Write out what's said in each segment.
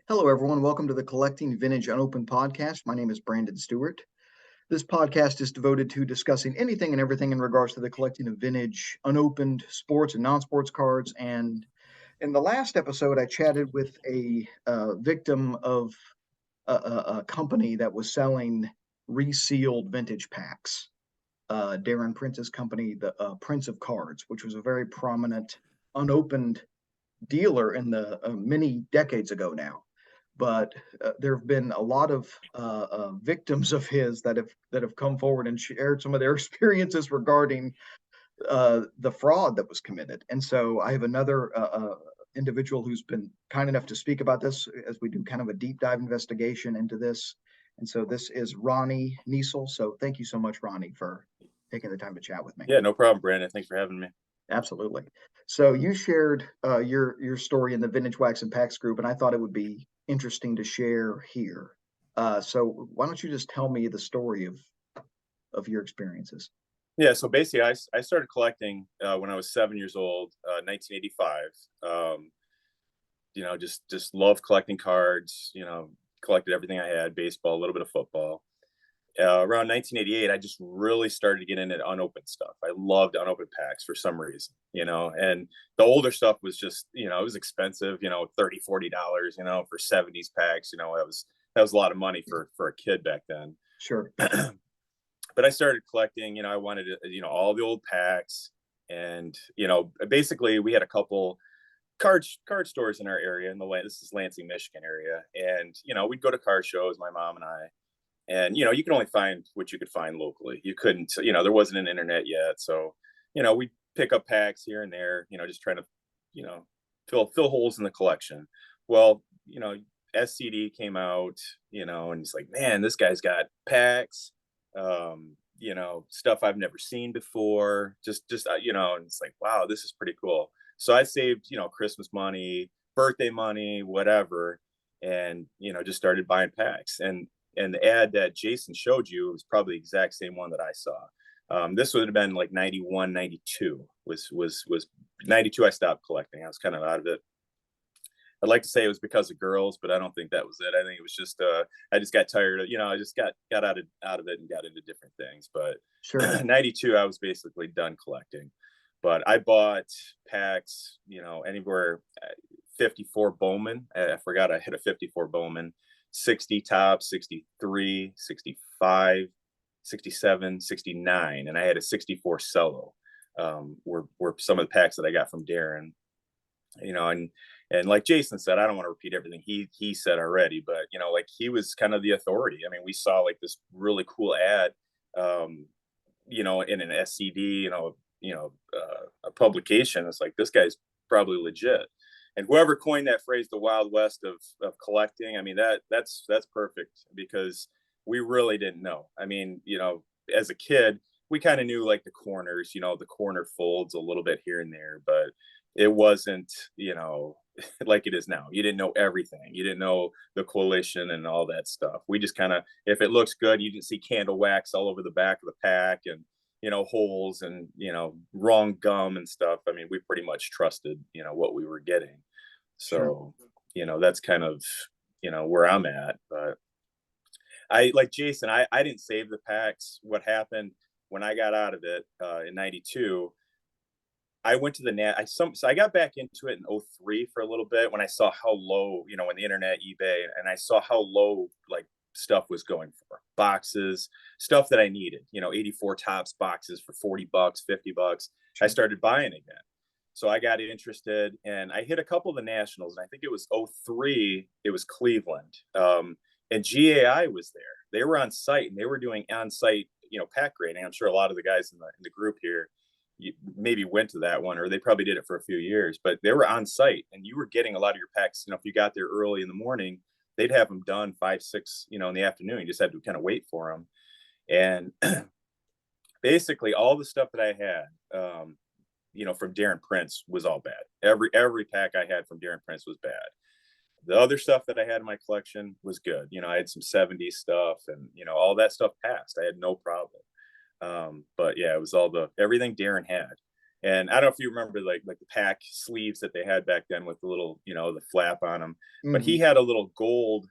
Hello, everyone. Welcome to the Collecting Vintage Unopened podcast. My name is Brandon Stewart. This podcast is devoted to discussing anything and everything in regards to the collecting of vintage, unopened sports and non-sports cards. And in the last episode, I chatted with a victim of a company that was selling resealed vintage packs. Darren Prince's company, the Prince of Cards, which was a very prominent unopened dealer in the many decades ago now. But there have been a lot of victims of his that have come forward and shared some of their experiences regarding the fraud that was committed. And so I have another individual who's been kind enough to speak about this as we do kind of a deep dive investigation into this. And so this is Ronnie Niesel. So thank you so much, Ronnie, for taking the time to chat with me. Yeah, no problem, Brandon. Thanks for having me. Absolutely. So you shared your story in the Vintage Wax and Packs group, and I thought it would be interesting to share here. So why don't you just tell me the story of your experiences? Yeah, so basically, I started collecting when I was 7 years old, 1985. Just loved collecting cards. Collected everything I had: baseball, a little bit of football. Around 1988, I just really started to get into unopened stuff. I loved unopened packs for some reason, and the older stuff was just, it was expensive, $30-$40, for 70s packs. That was a lot of money for a kid back then. Sure. But I started collecting, I wanted, all the old packs. And, basically we had a couple card stores in our area this is Lansing, Michigan area. And, we'd go to card shows, my mom and I. And, you can only find what you could find locally. You couldn't, there wasn't an internet yet. So, we pick up packs here and there, just trying to, fill holes in the collection. Well, SCD came out, and it's like, man, this guy's got packs, stuff I've never seen before. And it's like, wow, this is pretty cool. So I saved, Christmas money, birthday money, whatever, and, just started buying packs. And the ad that Jason showed you was probably the exact same one that I saw. This would have been like 91, 92 was 92. I stopped collecting. I was kind of out of it. I'd like to say it was because of girls, but I don't think that was it. I think it was just, I just got tired of, I just got out of it and got into different things. But Sure. 92, I was basically done collecting. But I bought packs, anywhere 54 Bowman. I forgot I hit a 54 Bowman. 60 Topps, 63, 65, 67, 69, and I had a 64 Cello. Were some of the packs that I got from Darren. And like Jason said, I don't want to repeat everything he said already, but like he was kind of the authority. I mean, we saw like this really cool ad, in an SCD, a publication. It's like, this guy's probably legit. And whoever coined that phrase, the Wild West of collecting, I mean, that's perfect, because we really didn't know. I mean, as a kid, we kind of knew like the corners, the corner folds a little bit here and there, but it wasn't, like it is now. You didn't know everything. You didn't know the coalition and all that stuff. We just kind of, if it looks good, you didn't see candle wax all over the back of the pack and, holes and, wrong gum and stuff. I mean, we pretty much trusted, what we were getting. So, sure. That's kind of, where I'm at. But I, like Jason, I didn't save the packs. What happened when I got out of it in 92, I went to the so I got back into it in 03 for a little bit, when I saw how low, when the internet, eBay, and I saw how low like stuff was going for boxes, stuff that I needed, 84 Topps boxes for $40, $50. I started buying again. So I got interested, and I hit a couple of the nationals, and I think it was 03, it was Cleveland. And GAI was there. They were on site, and they were doing on-site, pack grading. I'm sure a lot of the guys in the group here maybe went to that one, or they probably did it for a few years, but they were on site, and you were getting a lot of your packs. If you got there early in the morning, they'd have them done 5, 6, in the afternoon. You just had to kind of wait for them. And basically all the stuff that I had, from Darren Prince was all bad. Every pack I had from Darren Prince was bad. The other stuff that I had in my collection was good. I had some 70s stuff, and, all that stuff passed. I had no problem. But yeah, it was everything Darren had. And I don't know if you remember like the pack sleeves that they had back then with the little, the flap on them. But he Hmm. had a little gold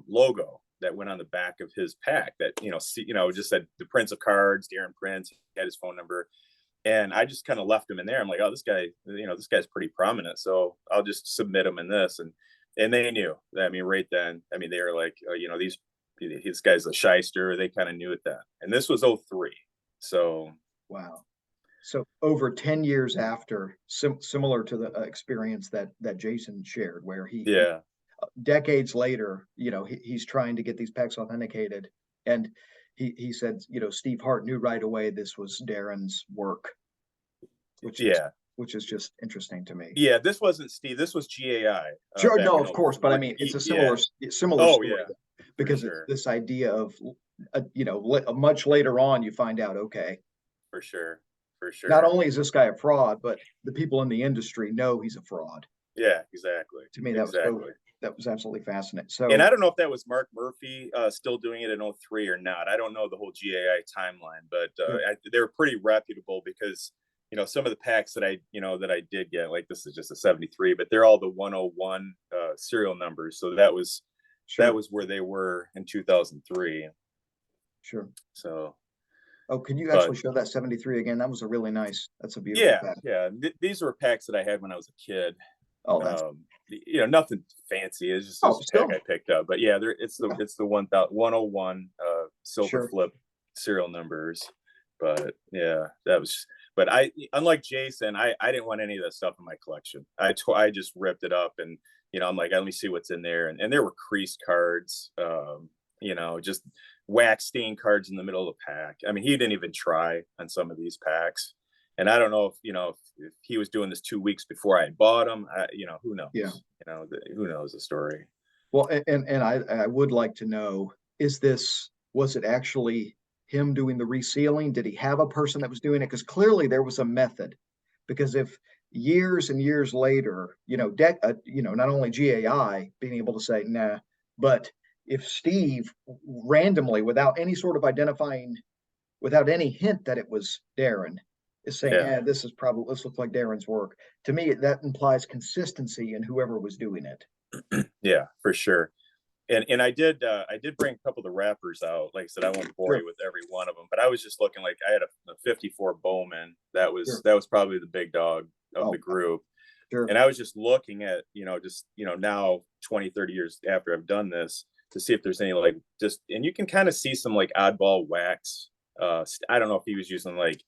logo that went on the back of his pack that just said the Prince of Cards, Darren Prince. He had his phone number, and I just kind of left him in there. I'm like, oh, this guy's pretty prominent, so I'll just submit him in this, and they knew. I mean, right then, I mean, they were like, this guy's a shyster. They kind of knew it then, and this was '03, so Wow. So over 10 years after, similar to the experience that Jason shared, where yeah, decades later, he's trying to get these packs authenticated, and he said, Steve Hart knew right away this was Darren's work, which is yeah. which is just interesting to me. Yeah, this wasn't Steve. This was GAI Sure, back no, in of course, but I '03. mean, it's a Yeah. similar Oh story yeah, for because it's sure, this idea of, much later on, you find out, okay, for sure, for not sure. only is this guy a fraud, but the people in the industry know he's a fraud. Yeah, exactly, To me, exactly. that was absolutely fascinating. And So I don't know if that was Mark Murphy still doing it in '03 or not. I don't know the whole GAI timeline, but sure, they're pretty reputable because some of the packs that I did get, like this is just a '73, but they're all the 101 serial numbers. So that sure, was where they were in 2003. sure. So, Oh, can you but actually show that 73 again? That's a beautiful yeah, pack. yeah, these were packs that I had when I was a kid. Oh, that's Nothing fancy. It's just oh, this pack still, I picked up. But yeah, it's the yeah, it's the 101 silver sure, flip serial numbers. But yeah, that was. But unlike Jason, I didn't want any of that stuff in my collection. I just ripped it up, and I'm like, let me see what's in there, and there were creased cards, just wax stain cards in the middle of the pack. I mean, he didn't even try on some of these packs. And I don't know if he was doing this 2 weeks before I bought him. Who yeah. knows? Who knows the story? Well, and I would like to know, was it actually him doing the resealing? Did he have a person that was doing it? Because clearly there was a method. Because if years and years later, not only GAI being able to say nah, but if Steve randomly, without any sort of identifying, without any hint that it was Darren, is saying, Yeah, this looks like Darren's work. To me, that implies consistency in whoever was doing it. yeah, for sure. And I did bring a couple of the wrappers out. Like I said, I won't bore Sure, you with every one of them, but I was just looking. Like I had a '54 Bowman. That was sure. that was probably the big dog of Oh, the group. sure. And I was just looking at, now 20, 30 years after I've done this to see if there's any like and you can kind of see some like oddball wax. I don't know if he was using like,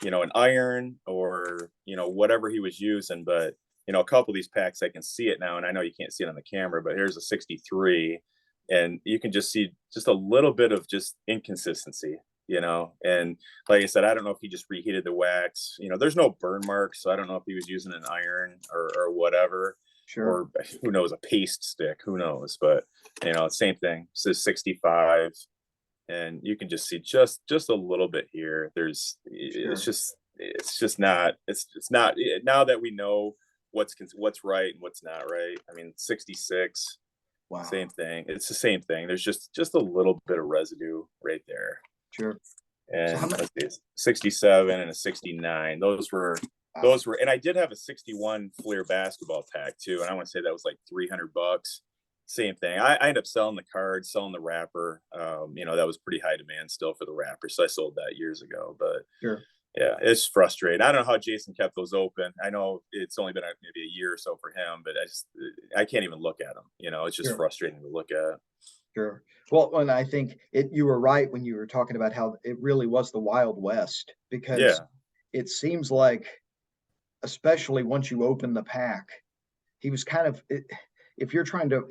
an iron or, whatever he was using, but, a couple of these packs, I can see it now. And I know you can't see it on the camera, but here's a '63 and you can just see just a little bit of just inconsistency. And like I said, I don't know if he just reheated the wax. There's no burn marks, so I don't know if he was using an iron or whatever, Sure. or who knows, a paste stick, who knows. But same thing. This is '65, and you can just see just a little bit here. Sure. It's just not. It's not now that we know what's right and what's not right. I mean, '66, Wow. same thing. It's the same thing. There's just a little bit of residue right there. Sure. So how And much? let's see, 67 and a '69. Those were Wow. those were, and I did have a '61 Fleer basketball pack too. And I want to say that was like $300. Same thing. I ended up selling the card, selling the wrapper. That was pretty high demand still for the wrapper, so I sold that years ago. But Sure. yeah, it's frustrating. I don't know how Jason kept those open. I know it's only been maybe a year or so for him, but I can't even look at them. It's just Sure. frustrating to look at. Sure. Well, and I think you were right when you were talking about how it really was the Wild West, because Yeah, it seems like, especially once you open the pack, he was kind of, if you're trying to,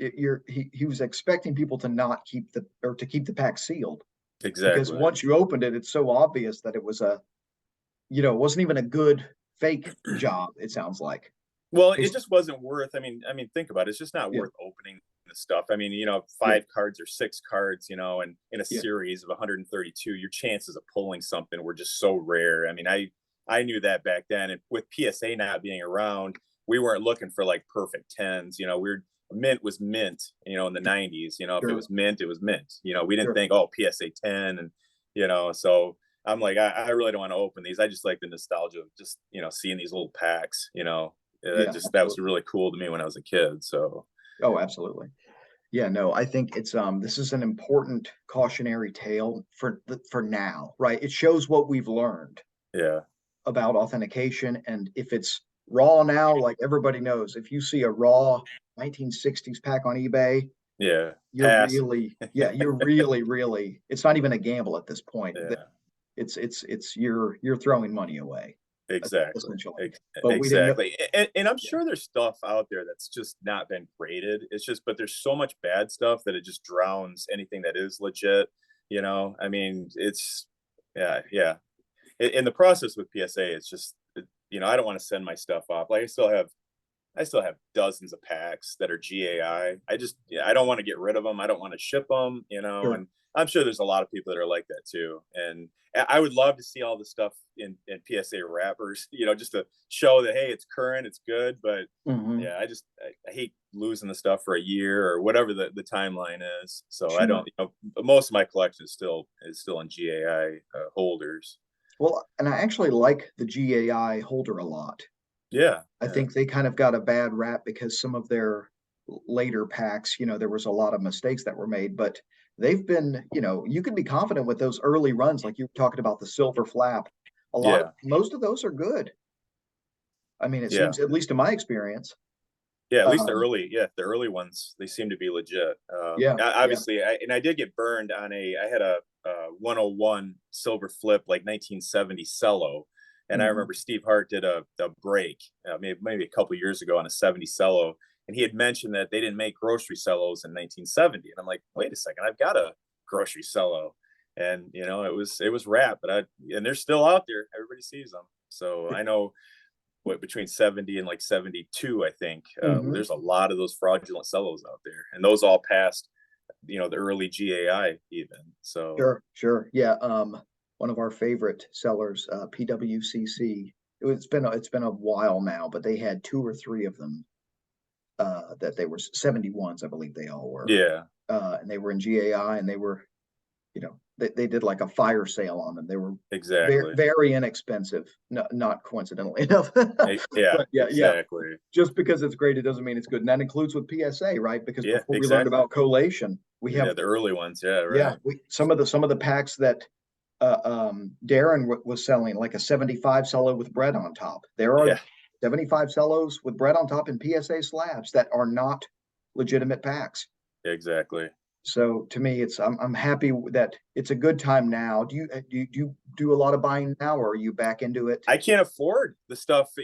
he was expecting people to not keep to keep the pack sealed, because exactly. once you opened it, it's so obvious that it wasn't even a good fake job. It sounds like. Well, it just wasn't worth. I mean, think about it. It's just not Yeah. worth opening the stuff. I mean, Yeah. 5 cards or 6 cards, and in a Yeah. series of 132, your chances of pulling something were just so rare. I mean, I knew that back then, and with PSA not being around, we weren't looking for like perfect tens. Mint was mint. In the '90s, if it Sure. was mint, it was mint. We didn't Sure. think, oh, PSA 10, and so I'm like, I really don't want to open these. I just like the nostalgia of just, seeing these little packs, Yeah, that was absolutely. really cool to me when I was a kid. So Oh, absolutely. Yeah, no, I think it's this is an important cautionary tale for now, right? It shows what we've learned yeah, about authentication, and if it's raw now, like everybody knows, if you see a raw 1960s pack on eBay, yeah, you're pass. really, yeah, you're really, really, it's not even a gamble at this point. Yeah, It's you're throwing money away, exactly. essentially. Ex- But we didn't know. Exactly. And I'm Yeah, sure there's stuff out there that's just not been graded. It's just, but there's so much bad stuff that it just drowns anything that is legit. I mean, yeah, yeah. In the process with PSA, it's just, I don't want to send my stuff off. Like I still have dozens of packs that are GAI. I don't want to get rid of them. I don't want to ship them, sure. and I'm sure there's a lot of people that are like that too. And I would love to see all the stuff in PSA wrappers, just to show that, hey, it's current, it's good. But Hmm. yeah, I hate losing the stuff for a year or whatever the timeline is. So I Sure. don't, most of my collection is still in GAI holders. Well, and I actually like the GAI holder a lot. Yeah, I yeah, think they kind of got a bad rap because some of their later packs, there was a lot of mistakes that were made, but they've been, you can be confident with those early runs, like you were talking about the silver flap. yeah, Most of those are good. I mean, it yeah. seems, at least in my experience. Yeah, at least Um, the early ones, they seem to be legit. yeah, yeah. Obviously, I did get burned I had a 101 silver flip, like 1970 cello, and I Hmm. remember Steve Hart did a break, maybe a couple years ago on a 70 cello, and he had mentioned that they didn't make grocery cellos in 1970, and I'm like, wait a second, I've got a grocery cello, and it was rap, and they're still out there. Everybody sees them, so I know what between 70 and like 72, I think. Hmm. There's a lot of those fraudulent cellos out there, and those all passed, the early GAI even. So Sure, sure. Yeah. One of our favorite sellers, PWCC. It's been a while now, but they had two or three of them that they were 71s, I believe they all were. yeah, And they were in GAI, and they did like a fire sale on them. They were very, exactly. very inexpensive, not coincidentally enough. Yeah, But yeah, yeah. exactly. Just because it's great, it doesn't mean it's good. And that includes with PSA, right? Because Yeah, before we learned exactly. about collation, we Yeah, have, the early ones. Yeah, yeah, right. some of the packs that Darren was selling, like a 75 cello with bread on top. There are Yeah, 75 cellos with bread on top in PSA slabs that are not legitimate packs. exactly. So to me, I'm happy that it's a good time now. Do you do a lot of buying now, or are you back into it? I can't afford the stuff that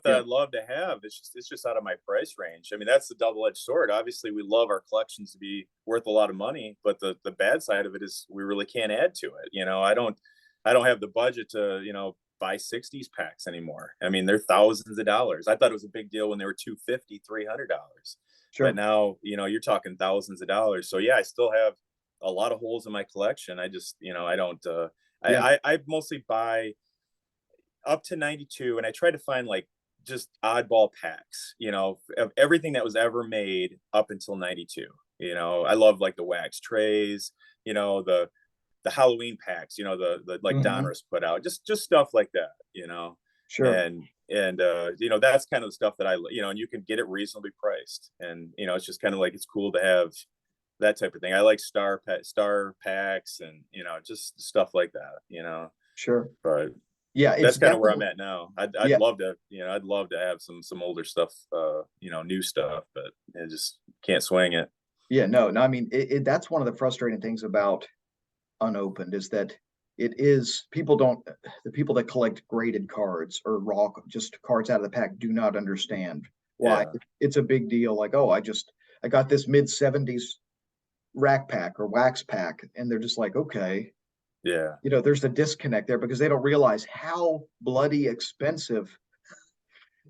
Yeah, I'd love to have. It's just out of my price range. I mean, that's the double-edged sword. Obviously, we love our collections to be worth a lot of money, but the bad side of it is we really can't add to it. I don't have the budget to, buy 60s packs anymore. I mean, they're thousands of dollars. I thought it was a big deal when they were 250, $300. But sure. now, you're talking thousands of dollars. So yeah, I still have a lot of holes in my collection. I just, I don't Yeah, I mostly buy up to 92, and I try to find like just oddball packs, of everything that was ever made up until 92. I love like the wax trays, the Halloween packs, the like hmm, Donruss put out, just stuff like that, sure. and that's kind of the stuff that and you can get it reasonably priced, and it's just kind of like it's cool to have that type of thing. I like star packs, and just stuff like that, Sure. but Yeah, it's that's kind of where I'm definitely, at now. I'd yeah, love to, I'd love to have some older stuff, new stuff, but I just can't swing it. yeah. No, no. I mean, that's one of the frustrating things about unopened is that it is people don't the people that collect graded cards or raw just cards out of the pack do not understand why Yeah, it's a big deal. Like, oh, I got this mid 70s rack pack or wax pack, and they're just like, okay, yeah. there's a disconnect there because they don't realize how bloody expensive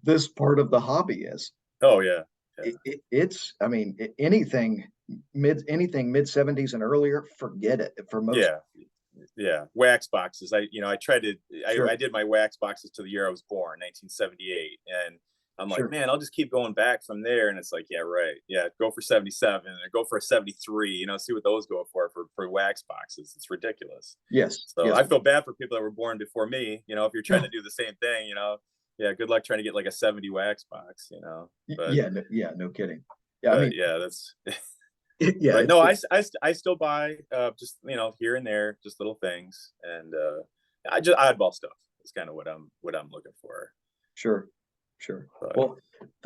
this part of the hobby is. Oh yeah, yeah, It's, I mean, anything mid 70s and earlier, forget it for most. yeah, yeah. Wax boxes. I tried to. I Sure. did my wax boxes to the year I was born, 1978, and I'm like, Sure. man, I'll just keep going back from there. And it's like, yeah, right. Yeah, go for 77 or go for a 73, see what those go for wax boxes. It's ridiculous. Yes. So Yes. I feel bad for people that were born before me. If you're trying to do the same thing, yeah, good luck trying to get like a 70 wax box. But Yeah. No, yeah. No kidding. Yeah. I but mean, yeah, that's yeah. but no, I still buy just here and there, just little things, and I just oddball stuff. It's kind of what I'm looking for. Sure. Sure. But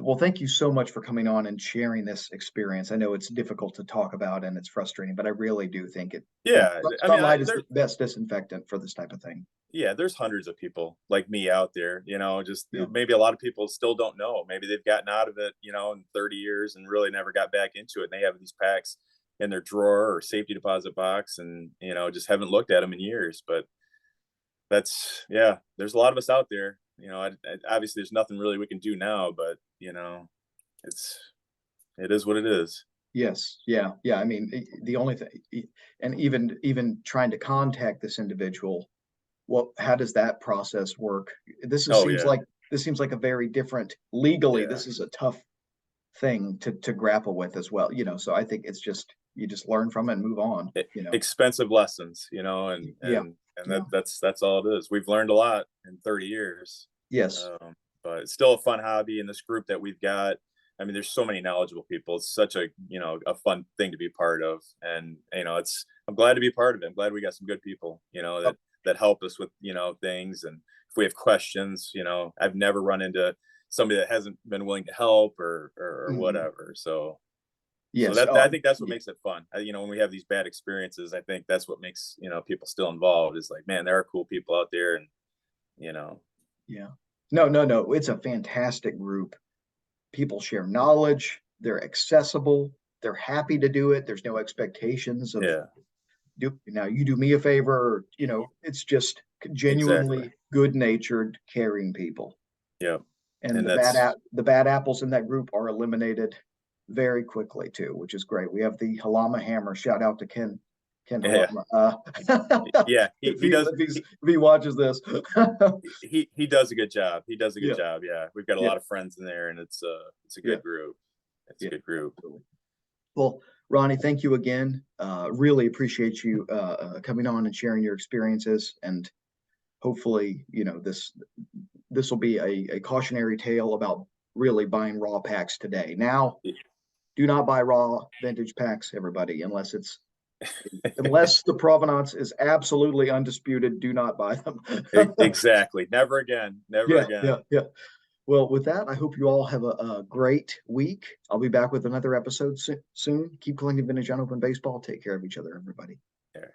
Well, thank you so much for coming on and sharing this experience. I know it's difficult to talk about and it's frustrating, but I really do think yeah, I mean, sunlight is the best disinfectant for this type of thing. yeah, there's hundreds of people like me out there, just Yeah. maybe a lot of people still don't know. Maybe they've gotten out of it, in 30 years and really never got back into it. And they have these packs in their drawer or safety deposit box and, just haven't looked at them in years. But yeah, there's a lot of us out there. Obviously there's nothing really we can do now, but, it's, it is what it is. Yes. Yeah. Yeah. I mean, the only thing, and even trying to contact this individual, how does that process work? Oh, yeah. This seems like a very different legally. Yeah. This is a tough thing to grapple with as well. So I think it's just you just learn from it and move on. Expensive lessons, Yeah. and Yeah. that's all it is. We've learned a lot in 30 years. Yes. But it's still a fun hobby in this group that we've got. I mean, there's so many knowledgeable people. It's such a fun thing to be part of. And, I'm glad to be part of it. I'm glad we got some good people, that help us with, things. And if we have questions, I've never run into somebody that hasn't been willing to help or Mhm. whatever. So Yes. that I think that's what Yeah. makes it fun. When we have these bad experiences, I think that's what makes, people still involved is like, man, there are cool people out there. And, you know, Yeah. No, no, no. It's a fantastic group. People share knowledge. They're accessible. They're happy to do it. There's no expectations of yeah, you do me a favor. It's just exactly. genuinely good-natured, caring people. Yeah. And And that's, the bad apples in that group are eliminated very quickly too, which is great. We have the Halama Hammer. Shout out to Ken yeah, Halama. yeah, If he watches this, he does a good job. He does a good yeah, job. Yeah. We've got a yeah, lot of friends in there and it's a yeah, good group. It's a yeah. good group. Absolutely. Well, Ronnie, thank you again. Really appreciate you coming on and sharing your experiences. And hopefully, this will be a cautionary tale about really buying raw packs today. Now, do not buy raw vintage packs, everybody, unless the provenance is absolutely undisputed. Do not buy them. Exactly. Never again. Never Yeah, yeah, again. yeah. Well, with that, I hope you all have a great week. I'll be back with another episode soon. Keep collecting vintage unopened baseball. Take care of each other, everybody. Yeah.